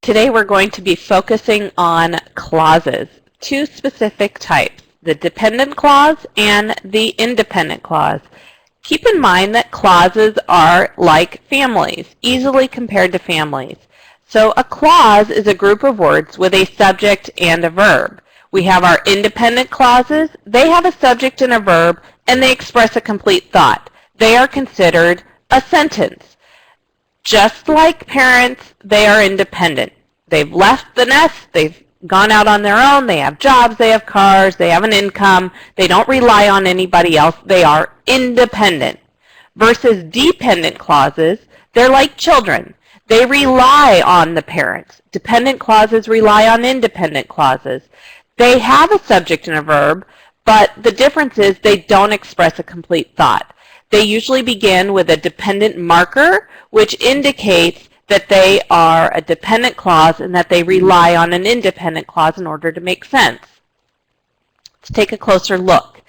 Today we're going to be focusing on clauses, two specific types, the dependent clause and the independent clause. Keep in mind that clauses are like families, easily compared to families. So a clause is a group of words with a subject and a verb. We have our independent clauses. They have a subject and a verb, and they express a complete thought. They are considered a sentence. Just like parents, they are independent. They've left the nest, they've gone out on their own, they have jobs, they have cars, they have an income, they don't rely on anybody else, they are independent. Versus dependent clauses, they're like children. They rely on the parents. Dependent clauses rely on independent clauses. They have a subject and a verb, but the difference is they don't express a complete thought. They usually begin with a dependent marker, which indicates that they are a dependent clause and that they rely on an independent clause in order to make sense. Let's take a closer look.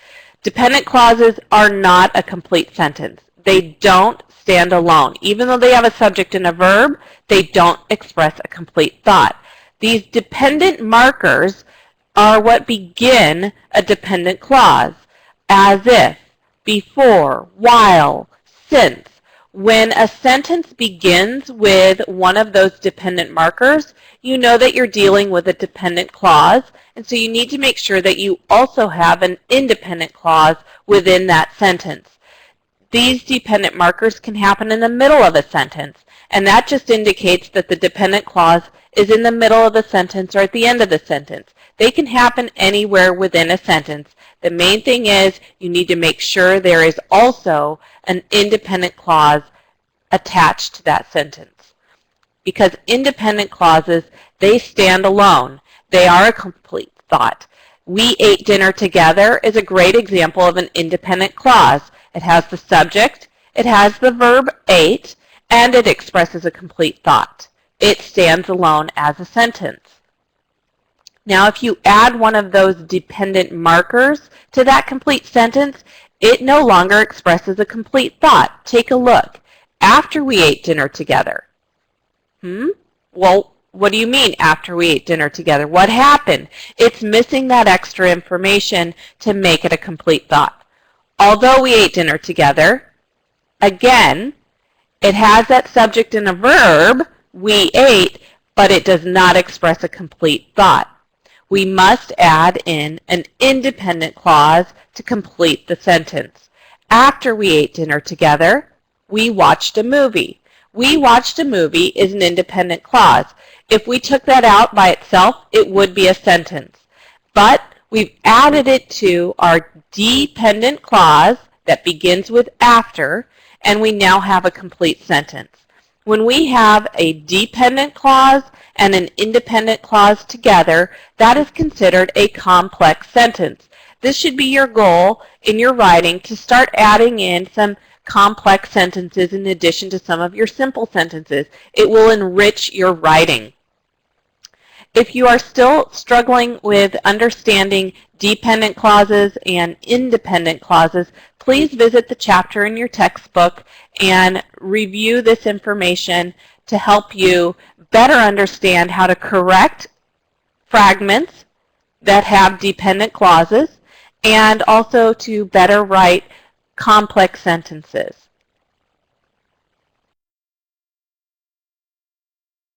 Dependent clauses are not a complete sentence. They don't stand alone. Even though they have a subject and a verb, they don't express a complete thought. These dependent markers are what begin a dependent clause, as if, before, while, since. When a sentence begins with one of those dependent markers, you know that you're dealing with a dependent clause, and so you need to make sure that you also have an independent clause within that sentence. These dependent markers can happen in the middle of a sentence, and that just indicates that the dependent clause is in the middle of the sentence or at the end of the sentence. They can happen anywhere within a sentence. The main thing is you need to make sure there is also an independent clause attached to that sentence. Because independent clauses, they stand alone. They are a complete thought. We ate dinner together is a great example of an independent clause. It has the subject, it has the verb ate, and it expresses a complete thought. It stands alone as a sentence. Now, if you add one of those dependent markers to that complete sentence, it no longer expresses a complete thought. Take a look. After we ate dinner together. Well, what do you mean after we ate dinner together? What happened? It's missing that extra information to make it a complete thought. Although we ate dinner together, again, it has that subject and a verb, we ate, but it does not express a complete thought. We must add in an independent clause to complete the sentence. After we ate dinner together, we watched a movie. We watched a movie is an independent clause. If we took that out by itself, it would be a sentence. But we've added it to our dependent clause that begins with after, and we now have a complete sentence. When we have a dependent clause and an independent clause together, that is considered a complex sentence. This should be your goal in your writing, to start adding in some complex sentences in addition to some of your simple sentences. It will enrich your writing. If you are still struggling with understanding dependent clauses and independent clauses, please visit the chapter in your textbook and review this information to help you better understand how to correct fragments that have dependent clauses and also to better write complex sentences.